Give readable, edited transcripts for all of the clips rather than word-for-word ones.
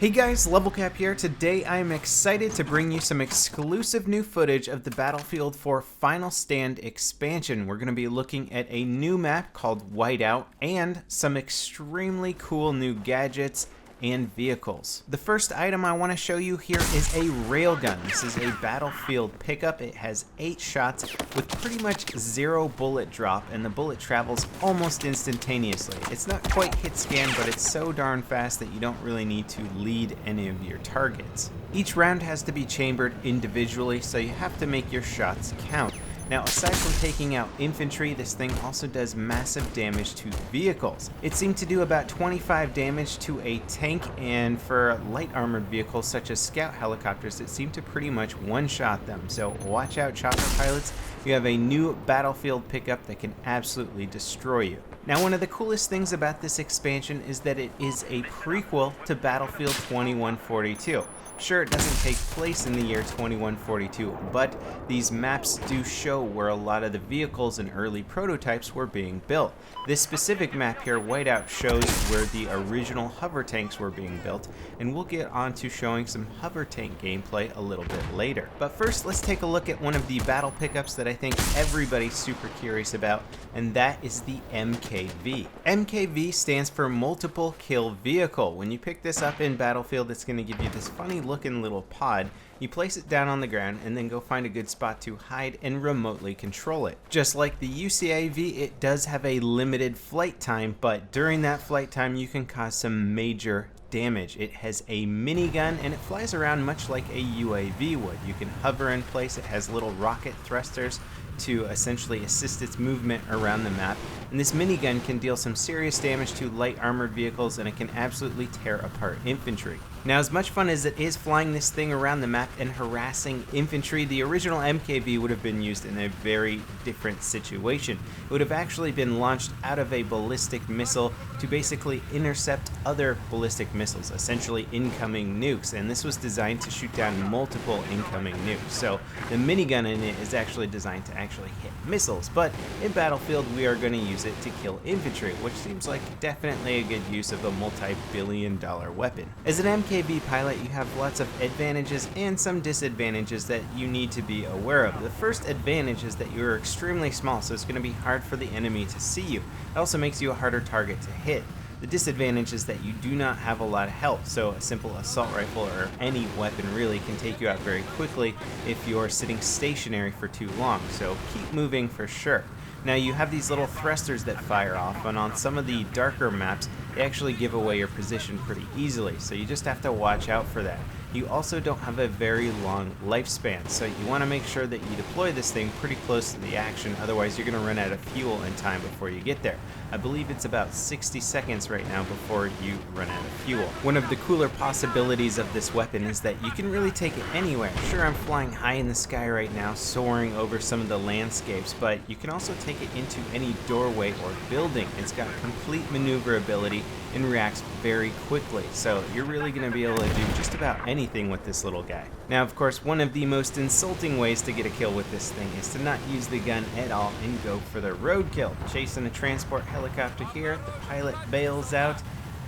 Hey guys, LevelCap here. Today I am excited to bring you some exclusive new footage of the Battlefield 4 Final Stand expansion. We're going to be looking at a new map called Whiteout and some extremely cool new gadgets and vehicles. The first item I want to show you here is a Railgun. This is a Battlefield pickup. It has 8 shots with pretty much 0 bullet drop, and the bullet travels almost instantaneously. It's not quite hit scan, but it's so darn fast that you don't really need to lead any of your targets. Each round has to be chambered individually, so you have to make your shots count. Now, aside from taking out infantry, this thing also does massive damage to vehicles. It seemed to do about 25 damage to a tank, and for light armored vehicles such as scout helicopters, it seemed to pretty much one-shot them. So watch out, chopper pilots. You have a new Battlefield pickup that can absolutely destroy you. Now, one of the coolest things about this expansion is that it is a prequel to Battlefield 2142. Sure, it doesn't take place in the year 2142, but these maps do show where a lot of the vehicles and early prototypes were being built. This specific map here, Whiteout, shows where the original hover tanks were being built, and we'll get on to showing some hover tank gameplay a little bit later. But first, let's take a look at one of the battle pickups that I think everybody's super curious about, and that is the MKV. MKV stands for Multiple Kill Vehicle. When you pick this up in Battlefield, it's going to give you this funny looking little pod. You place it down on the ground and then go find a good spot to hide and remotely control it. Just like the UCAV, it does have a limited flight time, but during that flight time you can cause some major damage. It has a minigun and it flies around much like a UAV would. You can hover in place. It has little rocket thrusters to essentially assist its movement around the map, and this minigun can deal some serious damage to light armored vehicles, and it can absolutely tear apart infantry. Now, as much fun as it is flying this thing around the map and harassing infantry, the original MKV would have been used in a very different situation. It would have actually been launched out of a ballistic missile to basically intercept other ballistic missiles, essentially incoming nukes, and this was designed to shoot down multiple incoming nukes. So the minigun in it is actually designed to actually hit missiles, but in Battlefield we are going to use it to kill infantry, which seems like definitely a good use of a multi-billion-dollar weapon. As an MKV pilot, you have lots of advantages and some disadvantages that you need to be aware of. The first advantage is that you're extremely small, so it's going to be hard for the enemy to see you. It also makes you a harder target to hit. The disadvantage is that you do not have a lot of health, so a simple assault rifle or any weapon really can take you out very quickly if you're sitting stationary for too long, so keep moving for sure. Now, you have these little thrusters that fire off, and on some of the darker maps they actually give away your position pretty easily, so you just have to watch out for that. You also don't have a very long lifespan, so you want to make sure that you deploy this thing pretty close to the action, otherwise you're going to run out of fuel in time before you get there. I believe it's about 60 seconds right now before you run out of fuel. One of the cooler possibilities of this weapon is that you can really take it anywhere. Sure, I'm flying high in the sky right now, soaring over some of the landscapes, but you can also take it into any doorway or building. It's got complete maneuverability and reacts very quickly, so you're really going to be able to do just about anything with this little guy. Now, of course, one of the most insulting ways to get a kill with this thing is to not use the gun at all and go for the roadkill. Chasing a transport helicopter here, the pilot bails out,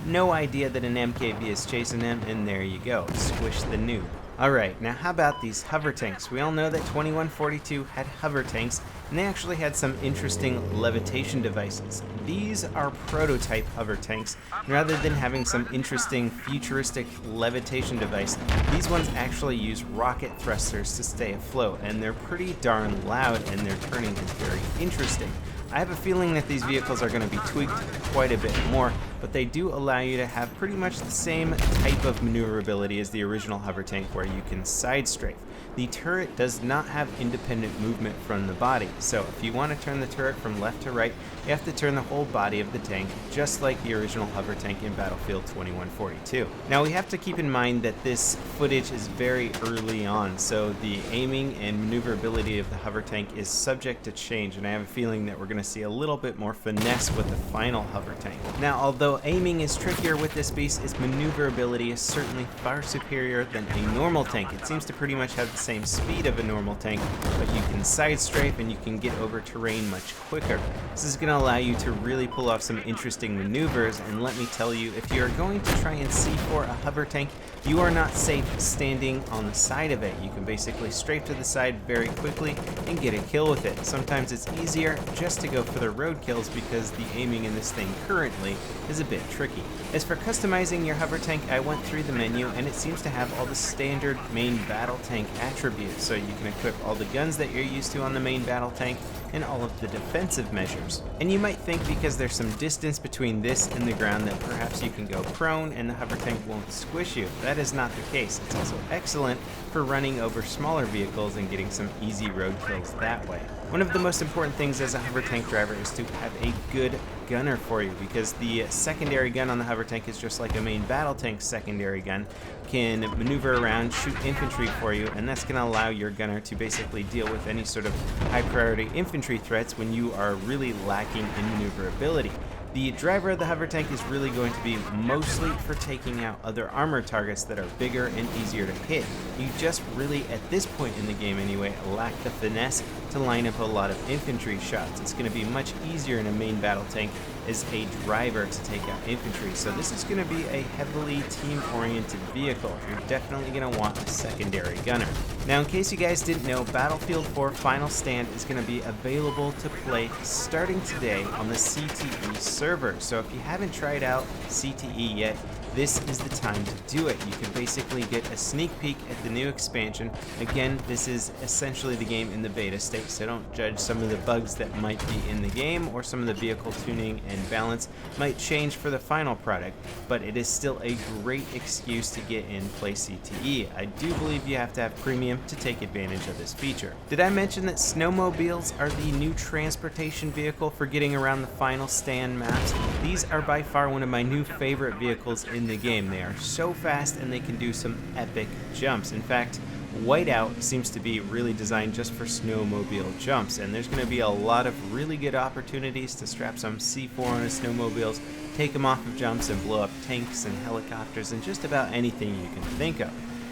no idea that an MKV is chasing him, and there you go, squish the noob. Alright, now how about these hover tanks? We all know that 2142 had hover tanks, and they actually had some interesting levitation devices. These are prototype hover tanks, and rather than having some interesting futuristic levitation device, these ones actually use rocket thrusters to stay afloat, and they're pretty darn loud, and their turning is very interesting. I have a feeling that these vehicles are going to be tweaked quite a bit more, but they do allow you to have pretty much the same type of maneuverability as the original hover tank, where you can side strafe. The turret does not have independent movement from the body, so if you want to turn the turret from left to right, you have to turn the whole body of the tank, just like the original hover tank in Battlefield 2142. Now, we have to keep in mind that this footage is very early on, so the aiming and maneuverability of the hover tank is subject to change, and I have a feeling that we're going to see a little bit more finesse with the final hover tank. Now, although aiming is trickier with this beast, its maneuverability is certainly far superior than a normal tank. It seems to pretty much have the same speed of a normal tank, but you can side strafe and you can get over terrain much quicker. This is going to allow you to really pull off some interesting maneuvers, and let me tell you, if you're going to try and C4 a hover tank, you are not safe standing on the side of it. You can basically strafe to the side very quickly and get a kill with it. Sometimes it's easier just to go for the road kills because the aiming in this thing currently is a bit tricky. As for customizing your hover tank, I went through the menu and it seems to have all the standard main battle tank attributes, so you can equip all the guns that you're used to on the main battle tank and all of the defensive measures. And you might think because there's some distance between this and the ground that perhaps you can go prone and the hover tank won't squish you. That is not the case. It's also excellent for running over smaller vehicles and getting some easy road kills that way. One of the most important things as a hover tank driver is to have a good gunner for you, because the secondary gun on the hover tank is just like a main battle tank secondary gun, can maneuver around, shoot infantry for you, and that's going to allow your gunner to basically deal with any sort of high priority infantry threats when you are really lacking in maneuverability. The driver of the hover tank is really going to be mostly for taking out other armor targets that are bigger and easier to hit. You just really, at this point in the game anyway, lack the finesse to line up a lot of infantry shots. It's going to be much easier in a main battle tank as a driver to take out infantry, so this is going to be a heavily team-oriented vehicle. You're definitely going to want a secondary gunner. Now, in case you guys didn't know, Battlefield 4 Final Stand is going to be available to play starting today on the CTE server. So if you haven't tried out CTE yet, this is the time to do it. You can basically get a sneak peek at the new expansion. Again, this is essentially the game in the beta state, so don't judge some of the bugs that might be in the game, or some of the vehicle tuning and balance might change for the final product, but it is still a great excuse to get in play CTE. I do believe you have to have premium to take advantage of this feature. Did I mention that Snowmobiles are the new transportation vehicle for getting around the Final Stand maps? These are by far one of my new favorite vehicles in the game. They are so fast and they can do some epic jumps. In fact, Whiteout seems to be really designed just for snowmobile jumps, and there's going to be a lot of really good opportunities to strap some C4 on a snowmobiles, take them off of jumps, and blow up tanks and helicopters and just about anything you can think of.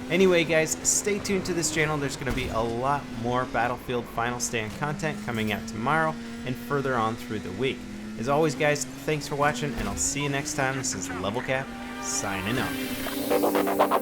Anyway guys, stay tuned to this channel. There's going to be a lot more Battlefield Final Stand content coming out tomorrow and further on through the week. As always guys, thanks for watching, and I'll see you next time. This is LevelCap signing out.